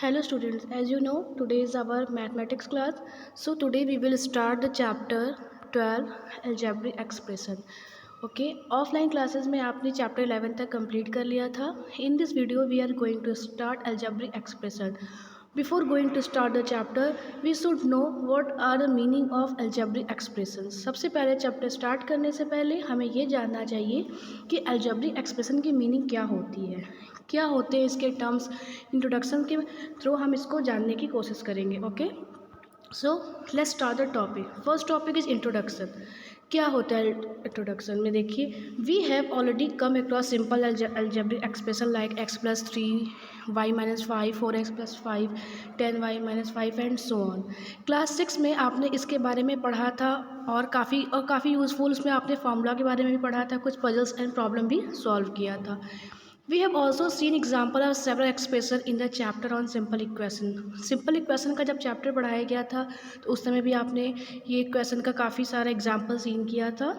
Hello students, as you know, today is our mathematics class. So today we will start the chapter 12 algebraic expression. Okay, offline classes में आपने chapter 11 तक complete कर लिया था. In this video we are going to start algebraic expression. Before going to start the chapter, we should know what are the meaning of algebraic expressions. सबसे पहले chapter start करने से पहले हमें ये जानना चाहिए कि algebraic expression की मीनिंग क्या होती है, क्या होते हैं इसके टर्म्स. इंट्रोडक्शन के थ्रू हम इसको जानने की कोशिश करेंगे. Okay, so let's start the topic. First topic is introduction. क्या होता है इंट्रोडक्शन में? देखिए, we have already come across simple algebraic expression like x plus 3 y minus 5 4x plus 5 10y minus 5 and so on. Class 6 में आपने इसके बारे में पढ़ा था और काफ़ी यूज़फुल उसमें आपने फार्मूला के बारे में भी पढ़ा था, कुछ पजल्स एंड प्रॉब्लम भी सॉल्व किया था. We have also seen example of several expression in the chapter on simple equation. Simple equation का जब चैप्टर पढ़ाया गया था तो उस समय भी आपने ये इक्वेशन का काफ़ी सारा एग्जाम्पल सीन किया था.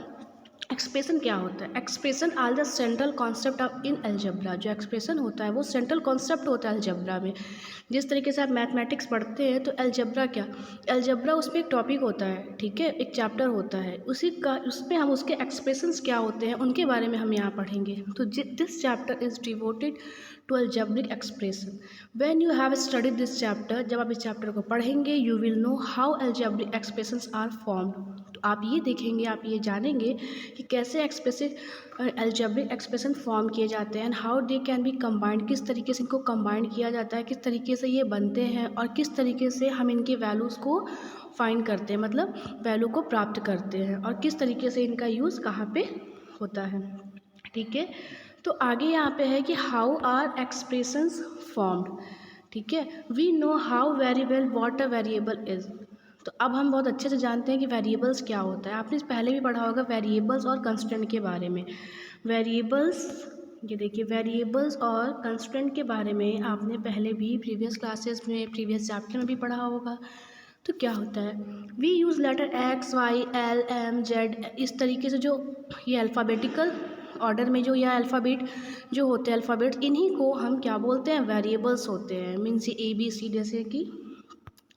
एक्सप्रेशन क्या होता है? Expression are the central concept of in algebra. जो एक्सप्रेशन होता है वो सेंट्रल कॉन्सेप्ट होता है अलजेब्रा में. जिस तरीके से आप मैथमेटिक्स पढ़ते हैं तो अलजेब्रा क्या, अलजेब्रा उसमें एक टॉपिक होता है, ठीक है, एक चैप्टर होता है, उसमें हम उसके एक्सप्रेशंस क्या होते हैं उनके बारे में हम यहाँ पढ़ेंगे. तो this chapter is devoted to algebraic expression. When you have studied this chapter, जब आप इस चैप्टर को पढ़ेंगे, you will know how algebraic expressions are formed. तो आप ये देखेंगे, आप ये जानेंगे कि कैसे अलजेब्रिक एक्सप्रेशन फॉर्म किए जाते हैं and how they can be combined, किस तरीके से इनको कंबाइंड किया जाता है, किस तरीके से ये बनते हैं और किस तरीके से हम इनके वैल्यूज़ को फाइंड करते हैं, मतलब वैल्यू को प्राप्त करते हैं, और किस तरीके से इनका यूज़ कहाँ पे होता है. ठीक है, तो आगे यहाँ पे है कि हाउ आर एक्सप्रेशंस फॉर्म्ड. ठीक है, we know how very well what a variable is. तो अब हम बहुत अच्छे से जानते हैं कि वेरिएबल्स क्या होता है. आपने पहले भी पढ़ा होगा वेरिएबल्स और कंस्टेंट के बारे में. वेरिएबल्स, ये देखिए, वेरिएबल्स और कंस्टेंट के बारे में आपने पहले भी प्रीवियस क्लासेस में, प्रीवियस चैप्टर में भी पढ़ा होगा. तो क्या होता है, we use letter X Y L M Z, इस तरीके से जो ये अल्फ़ाबेटिकल ऑर्डर में जो यह अल्फ़ाबेट जो होते हैं, अल्फ़ाबेट्स, इन्हीं को हम क्या बोलते हैं, वेरिएबल्स होते हैं. मीन्स ए बी सी, जैसे कि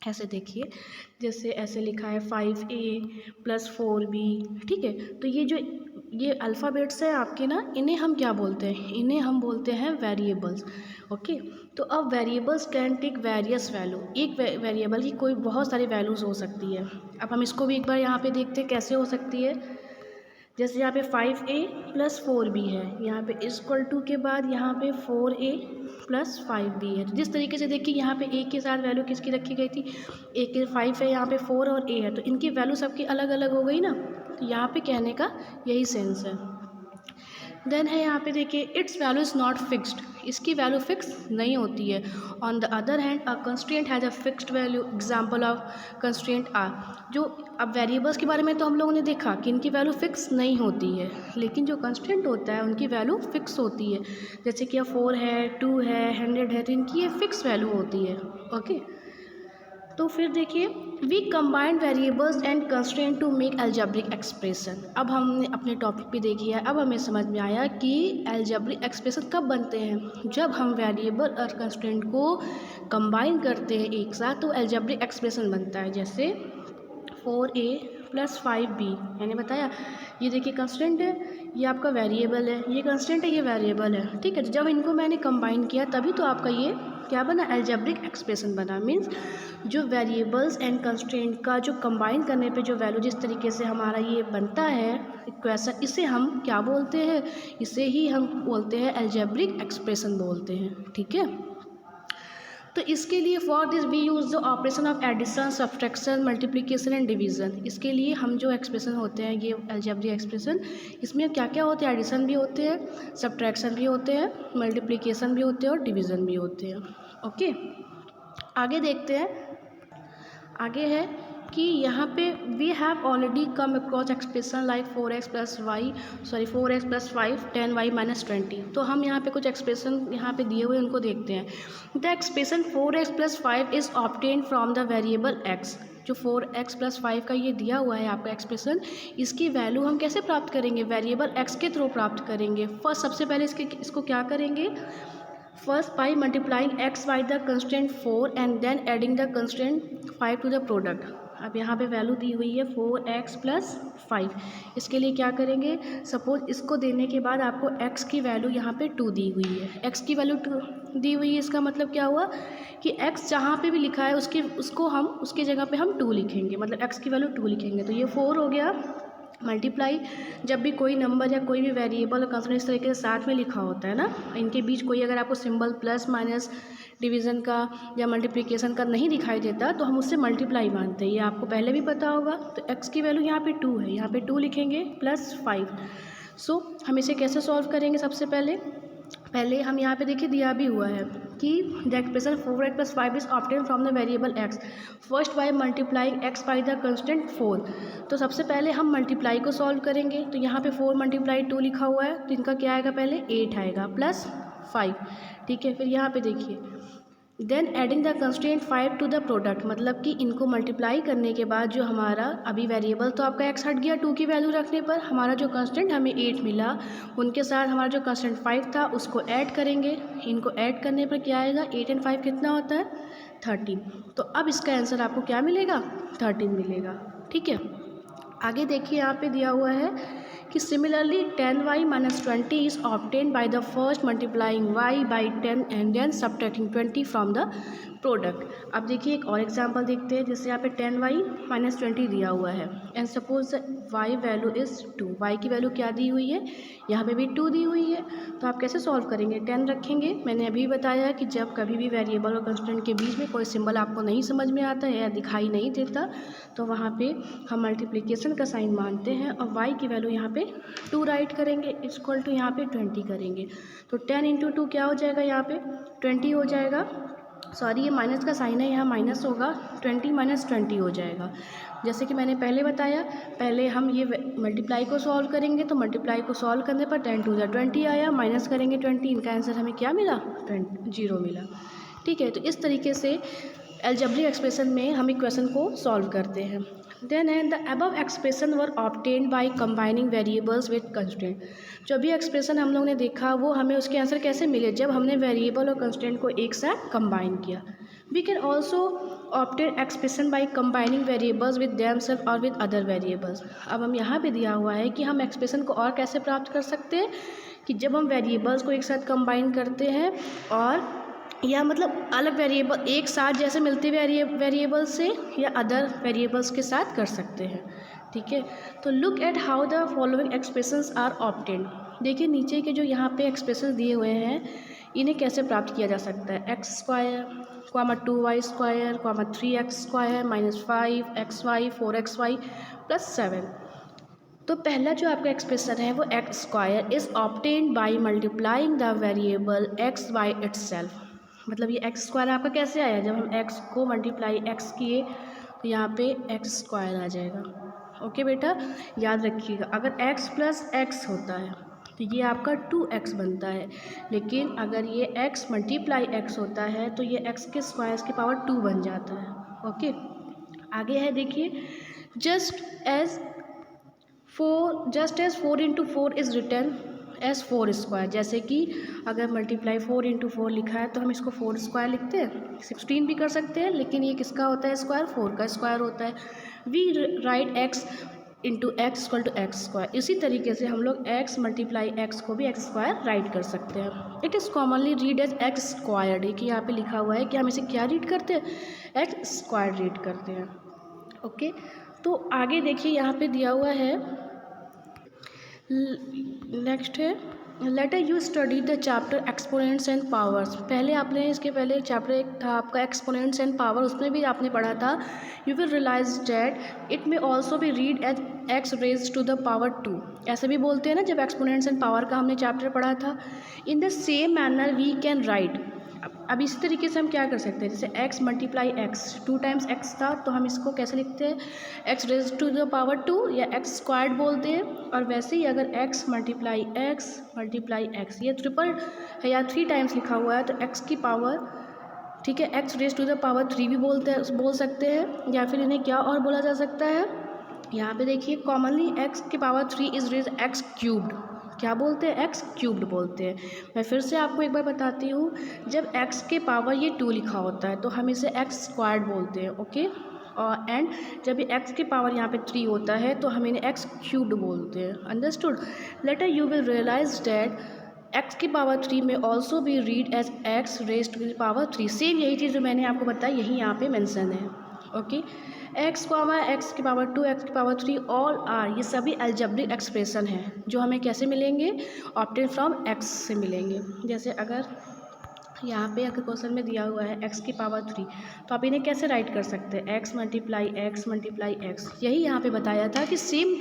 ऐसे देखिए, जैसे ऐसे लिखा है 5a प्लस 4b. ठीक है, तो ये अल्फ़ाबेट्स हैं आपके ना, इन्हें हम क्या बोलते हैं, इन्हें हम बोलते हैं वेरिएबल्स. ओके, तो अब variables can take various value. एक वेरिएबल की कोई बहुत सारी वैल्यूज़ हो सकती है. अब हम इसको भी एक बार यहाँ पे देखते हैं कैसे हो सकती है. जैसे यहाँ पे 5a प्लस 4b है, यहाँ पे इक्वल टू के बाद यहाँ पे 4a प्लस 5b है. तो जिस तरीके से देखिए, यहाँ पे a के साथ वैल्यू किसकी रखी गई थी, a के 5 है, यहाँ पे 4 और a है, तो इनकी वैल्यू सबकी अलग अलग हो गई ना. तो यहाँ पे कहने का यही सेंस है. देन है यहाँ पे देखिए, its value is not fixed, इसकी वैल्यू फिक्स नहीं होती है. On the other hand a constant has a fixed value. Example of constant are. जो अब वेरिएबल्स के बारे में तो हम लोगों ने देखा कि इनकी वैल्यू फिक्स नहीं होती है, लेकिन जो कंस्ट्रेंट होता है उनकी वैल्यू फिक्स होती है. जैसे कि 4 है, 2 है, 100 है, तो इनकी ये फिक्स वैल्यू होती है. ओके, तो फिर देखिए, we combined variables and constant to make algebraic expression. अब हमने अपने टॉपिक पे देखी है, अब हमें समझ में आया कि अलजेब्रिक एक्सप्रेशन कब बनते हैं, जब हम वेरिएबल और कंस्ट्रेंट को कंबाइन करते हैं एक साथ, तो अलजेब्रिक एक्सप्रेशन बनता है. जैसे 4a प्लस 5b, मैंने बताया, ये देखिए कंस्टेंट है, ये आपका वेरिएबल है, ये कंस्टेंट है, ये वेरिएबल है. ठीक है, जब इनको मैंने कंबाइन किया तभी तो आपका ये क्या बना, अलजेब्रिक एक्सप्रेशन बना. मीन्स जो वेरिएबल्स एंड कंस्ट्रेंट का जो कंबाइन करने पे जो वैल्यू जिस तरीके से हमारा ये बनता है इक्वेशन, इसे हम क्या बोलते हैं, इसे ही हम बोलते हैं अलजेब्रिक एक्सप्रेशन बोलते हैं. ठीक है, तो इसके लिए for this we use the operation of addition, subtraction, multiplication and division. इसके लिए हम जो एक्सप्रेशन होते हैं, ये अलजेब्रिक एक्सप्रेशन, इसमें क्या क्या होते हैं, एडिशन भी होते हैं, सब्ट्रैक्शन भी होते हैं, मल्टीप्लिकेशन भी होते हैं और डिवीज़न भी होते हैं. ओके, आगे देखते हैं. आगे है कि यहाँ पे we have already come across expression like 4x plus 5 10y minus 20. तो हम यहाँ पे कुछ एक्सप्रेशन यहाँ पे दिए हुए उनको देखते हैं. The expression 4x plus 5 is obtain from the variable x. जो 4x प्लस 5 का ये दिया हुआ है आपका एक्सप्रेशन, इसकी वैल्यू हम कैसे प्राप्त करेंगे, वेरिएबल x के थ्रू प्राप्त करेंगे. फर्स्ट सबसे पहले इसको क्या करेंगे, first by multiplying X by the constant 4 and then adding the constant 5 to the product. अब यहाँ पे वैल्यू दी हुई है 4x प्लस 5। इसके लिए क्या करेंगे, सपोज इसको देने के बाद आपको x की वैल्यू यहाँ पे 2 दी हुई है, x की वैल्यू 2 दी हुई है। इसका मतलब क्या हुआ कि x जहाँ पे भी लिखा है उसके जगह पे हम 2 लिखेंगे, मतलब x की वैल्यू 2 लिखेंगे। तो ये 4 हो गया मल्टीप्लाई। जब भी कोई नंबर या कोई भी वेरिएबल और कांस्टेंट इस तरीके से साथ में लिखा होता है ना, इनके बीच कोई अगर आपको सिंबल प्लस माइनस डिवीज़न का या मल्टीप्लिकेशन का नहीं दिखाई देता तो हम उससे मल्टीप्लाई मानते हैं, ये आपको पहले भी पता होगा। तो x की वैल्यू यहाँ पे 2 है, यहाँ पे 2 लिखेंगे प्लस 5। सो हम इसे कैसे सॉल्व करेंगे, सबसे पहले हम यहाँ पे देखिए दिया भी हुआ है कि the expression 4x plus 5 is obtain from the variable x first by multiplying x by the constant 4। तो सबसे पहले हम मल्टीप्लाई को सॉल्व करेंगे। तो यहाँ पे 4 मल्टीप्लाई 2 लिखा हुआ है, तो इनका क्या आएगा, पहले 8 आएगा प्लस 5। ठीक है, फिर यहाँ पे देखिए then adding the constant 5 to the product, मतलब कि इनको मल्टीप्लाई करने के बाद जो हमारा अभी वेरिएबल तो आपका x हट गया 2 की वैल्यू रखने पर, हमारा जो कंस्टेंट हमें 8 मिला उनके साथ हमारा जो कंस्टेंट 5 था उसको ऐड करेंगे। इनको ऐड करने पर क्या आएगा, 8 एंड 5 कितना होता है, 13। तो अब इसका आंसर आपको क्या मिलेगा, 13 मिलेगा। ठीक है, आगे देखिए यहाँ पे दिया हुआ है कि similarly 10y minus 20 is obtain by the first multiplying y by 10 and then subtracting 20 from the product. अब देखिए एक और एग्जांपल देखते हैं, जैसे यहाँ पे 10y माइनस 20 दिया हुआ है and suppose y value is 2। y की वैल्यू क्या दी हुई है, यहाँ पे भी 2 दी हुई है। तो आप कैसे सॉल्व करेंगे, 10 रखेंगे। मैंने अभी बताया कि जब कभी भी वेरिएबल और कंस्टेंट के बीच में कोई सिंबल आपको नहीं समझ में आता है या दिखाई नहीं देता तो वहाँ पे हम मल्टीप्लिकेशन का साइन मानते हैं और y की वैल्यू यहाँ पे 2 राइट करेंगे, इक्वल टू यहाँ पे 20 करेंगे। तो 10 इंटू 2 क्या हो जाएगा, यहाँ पे 20 हो जाएगा। सॉरी, ये माइनस का साइन है, यहाँ माइनस होगा, 20 माइनस 20 हो जाएगा। जैसे कि मैंने पहले बताया, पहले हम ये मल्टीप्लाई को सॉल्व करेंगे। तो मल्टीप्लाई को सॉल्व करने पर 10 टू 20 आया, माइनस करेंगे 20, इनका आंसर हमें क्या मिला, 0 मिला। ठीक है, तो इस तरीके से अलजेब्रिक एक्सप्रेशन में हम इक्वेशन को सॉल्व करते हैं। Then and the above expression were obtained by combining variables with constant. जो भी एक्सप्रेशन हम लोग ने देखा वो हमें उसके आंसर कैसे मिले, जब हमने वेरिएबल और कंस्टेंट को एक साथ कंबाइन किया। We can also obtain expression by combining variables with themselves और विद अदर वेरिएबल्स। अब हम यहाँ पे दिया हुआ है कि हम एक्सप्रेशन को और कैसे प्राप्त कर सकते हैं, कि जब हम वेरिएबल्स को एक साथ कंबाइन करते हैं और या मतलब अलग वेरिएबल एक साथ जैसे मिलते वेरिएबल्स से या अदर वेरिएबल्स के साथ कर सकते हैं। ठीक है, तो look at how the following expressions are obtained. देखिए नीचे के जो यहाँ पे एक्सप्रेशंस दिए हुए हैं इन्हें कैसे प्राप्त किया जा सकता है, x square comma 2y square comma 3x square minus 5xy 4xy plus 7। तो पहला जो आपका एक्सप्रेशन है वो x square is obtained by multiplying the variable x by itself. मतलब ये एक्स स्क्वायर आपका कैसे आया, जब हम एक्स को मल्टीप्लाई एक्स किए तो यहाँ पे एक्स स्क्वायर आ जाएगा। ओके बेटा, याद रखिएगा, अगर एक्स प्लस एक्स होता है तो ये आपका 2x बनता है, लेकिन अगर ये x मल्टीप्लाई एक्स होता है तो ये x के स्क्वायर की पावर 2 बन जाता है। ओके, आगे है देखिए, just as 4 into 4 is written as 4 square. जैसे कि अगर मल्टीप्लाई 4 इंटू 4 लिखा है तो हम इसको 4 स्क्वायर लिखते हैं, 16 भी कर सकते हैं, लेकिन ये किसका होता है स्क्वायर, 4 का स्क्वायर होता है। We write X into X equal to X square. इसी तरीके से हम लोग एक्स मल्टीप्लाई एक्स को भी एक्स स्क्वायर राइट कर सकते हैं। It is commonly read as X square. देखिए यहाँ पे लिखा हुआ है कि हम इसे क्या रीड करते हैं, एक्स स्क्वायर रीड करते हैं। ओके, तो आगे देखिए यहाँ पे दिया हुआ है, नेक्स्ट है later you study the chapter exponents and powers. पहले आपने इसके पहले चैप्टर एक था आपका एक्सपोनेंट्स एंड पावर, उसमें भी आपने पढ़ा था you will realise that it may also भी read as X raise to the power 2। ऐसे भी बोलते हैं ना, जब एक्सपोनेंट्स एंड पावर का हमने चैप्टर पढ़ा था। In the same manner we can write. अब इसी तरीके से हम क्या कर सकते हैं, जैसे x multiply X 2 times x था तो हम इसको कैसे लिखते हैं, x raise to the power 2 या x स्क्वायर्ड बोलते हैं। और वैसे ही अगर x मल्टीप्लाई एक्स ये ट्रिपल है या 3 टाइम्स लिखा हुआ है तो x की पावर, ठीक है, x raise to the power 3 भी बोल सकते हैं, या फिर इन्हें क्या और बोला जा सकता है, यहाँ पे देखिए कॉमनली x की power 3 is raise x cubed. क्या बोलते हैं, एक्स क्यूब्ड बोलते हैं। मैं फिर से आपको एक बार बताती हूँ, जब एक्स के पावर ये 2 लिखा होता है तो हम इसे एक्स स्क्वायर्ड बोलते हैं, ओके। और एंड जब ये एक्स की पावर यहाँ पे 3 होता है तो हम इन्हें एक्स क्यूब्ड बोलते हैं। Understood. Later you will realise that X की पावर 3 में ऑल्सो भी read as X raise to the power 3। Same यही चीज़ जो मैंने आपको बताई यही यहाँ पे मेंशन है, ओके। एक्स की पावर 2, एक्स की पावर 3 ऑल आर, ये सभी अलजेब्रिक एक्सप्रेशन हैं जो हमें कैसे मिलेंगे, ऑब्टेन फ्रॉम एक्स से मिलेंगे। जैसे अगर यहाँ पे अगर क्वेश्चन में दिया हुआ है एक्स की पावर 3, तो आप इन्हें कैसे राइट कर सकते हैं, एक्स मल्टीप्लाई एक्स। यही यहाँ पे बताया था कि सेम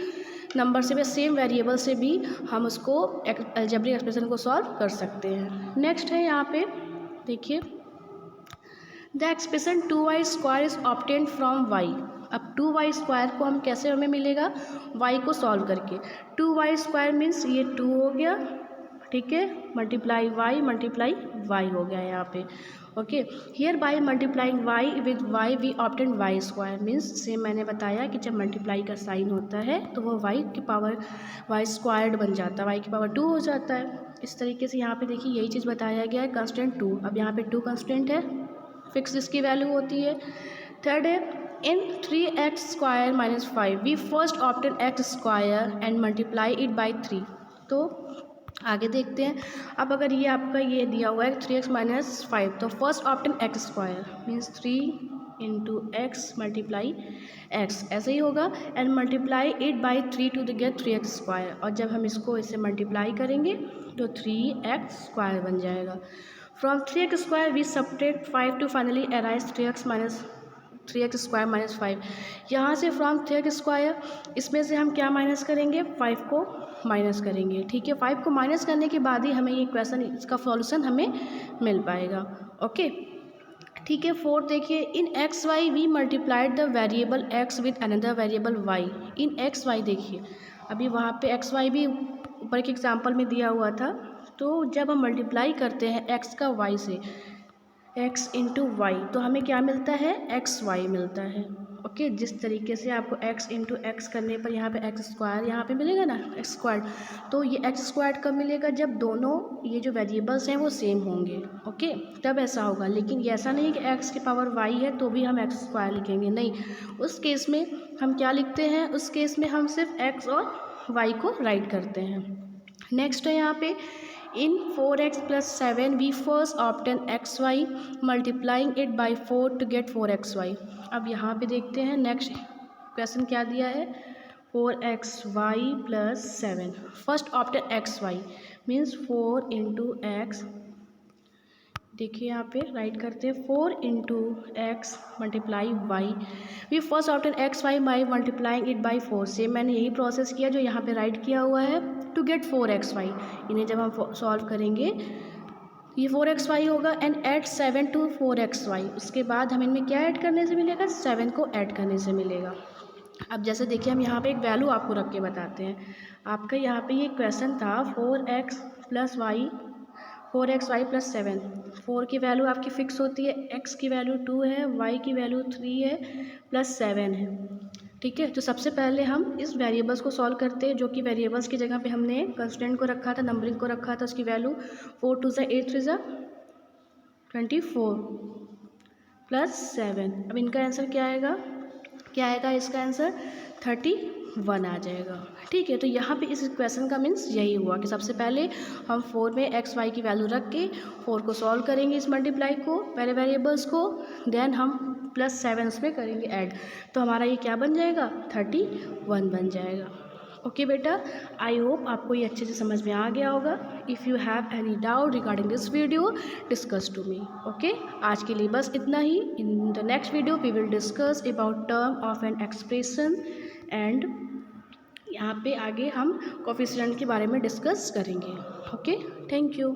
नंबर से भी, सेम वेरिएबल से भी हम उसको अलजेब्रिक एक्सप्रेशन को सॉल्व कर सकते हैं। नेक्स्ट है यहाँ पे देखिए, the expression 2y² is obtained from y। अब 2y² को हम कैसे हमें मिलेगा, y को सॉल्व करके। 2y² मीन्स ये 2 हो गया, ठीक है, मल्टीप्लाई y हो गया यहाँ पे, okay. Here by multiplying y with y we obtain y² means same मैंने बताया कि जब मल्टीप्लाई का साइन होता है तो वो y की पावर y² बन जाता है, y की पावर 2 हो जाता है। इस तरीके से यहाँ पे देखिए यही चीज़ बताया गया है, कंस्टेंट 2। अब यहाँ पे 2 कंस्टेंट है, फिक्स इसकी वैल्यू होती है। थर्ड है, in 3x² - 5 we first obtain x² and multiply it by 3। तो आगे देखते हैं। अब अगर ये आपका ये दिया हुआ है 3x - 5, तो first obtain x² means 3 into x multiply X, ऐसे ही होगा, and multiply it by 3 to the get 3x²। और जब हम इसको इसे मल्टीप्लाई करेंगे तो 3x² बन जाएगा। From 3x² we subtract 5 to finally arise 3x² - 5। यहाँ से फ्रॉम 3x², इसमें से हम क्या माइनस करेंगे, 5 को माइनस करेंगे, ठीक है। 5 को माइनस करने के बाद ही हमें ये क्वेश्चन, इसका सॉल्यूशन हमें मिल पाएगा, ओके, ठीक है। फोर्थ देखिए, in x y v multiplied the variable x with another variable y. In x y देखिए, अभी वहाँ पे एक्स वाई भी ऊपर के एग्जाम्पल में दिया हुआ था, तो जब हम मल्टीप्लाई करते हैं एक्स का वाई से, एक्स इंटू वाई, तो हमें क्या मिलता है, एक्स वाई मिलता है, ओके। जिस तरीके से आपको एक्स इंटू एक्स करने पर यहाँ पे x² यहाँ पे मिलेगा ना, x², तो ये x² कब मिलेगा, जब दोनों ये जो वेरिएबल्स हैं वो सेम होंगे, ओके, तब ऐसा होगा। लेकिन ये ऐसा नहीं कि x की पावर y है तो भी हम x² लिखेंगे, नहीं। उस केस में हम क्या लिखते हैं, उस केस में हम सिर्फ x और y को राइट करते हैं। नेक्स्ट है यहाँ पे, in 4x + 7 we first obtain xy multiplying it by 4 to get 4xy। अब यहाँ पे देखते हैं नेक्स्ट क्वेश्चन क्या दिया है, 4xy + 7 first obtain xy means 4 into x, देखिए यहाँ पे राइट करते हैं 4 into x multiply y, we first obtain xy by multiplying it by 4। Same मैंने यही प्रोसेस किया जो यहाँ पे राइट किया हुआ है, टू गेट 4xy। इन्हें जब हम सॉल्व करेंगे ये 4xy होगा, एंड ऐड 7 टू 4xy। उसके बाद हम इनमें क्या ऐड करने से मिलेगा, 7 को ऐड करने से मिलेगा। अब जैसे देखिए हम यहाँ पे एक वैल्यू आपको रख के बताते हैं। आपका यहाँ पे ये क्वेश्चन था 4x + 7, 4 की वैल्यू आपकी फ़िक्स होती है, x की वैल्यू 2 है, y की वैल्यू 3 है, प्लस 7 है, ठीक है। तो सबसे पहले हम इस वेरिएबल्स को सॉल्व करते हैं, जो कि वेरिएबल्स की जगह पे हमने कंस्टेंट को रखा था, नंबरिंग को रखा था, उसकी वैल्यू 4 2 = 8 3 = 24 प्लस 7। अब इनका आंसर क्या आएगा, इसका आंसर 31 आ जाएगा, ठीक है। तो यहाँ पे इस क्वेश्चन का मीन्स यही हुआ कि सबसे पहले हम 4 में एक्स वाई की वैल्यू रख के 4 को सॉल्व करेंगे, इस मल्टीप्लाई को, पहले वेरिएबल्स को, देन हम प्लस 7 उसमें करेंगे ऐड, तो हमारा ये क्या बन जाएगा, 31 बन जाएगा, ओके बेटा। आई होप आपको ये अच्छे से समझ में आ गया होगा। If you have any doubt regarding this video, discuss to me, okay. आज के लिए बस इतना ही। In the next video we will discuss about term of an expression, and यहाँ पे आगे हम कोफिशिएंट के बारे में डिस्कस करेंगे, ओके। Thank you.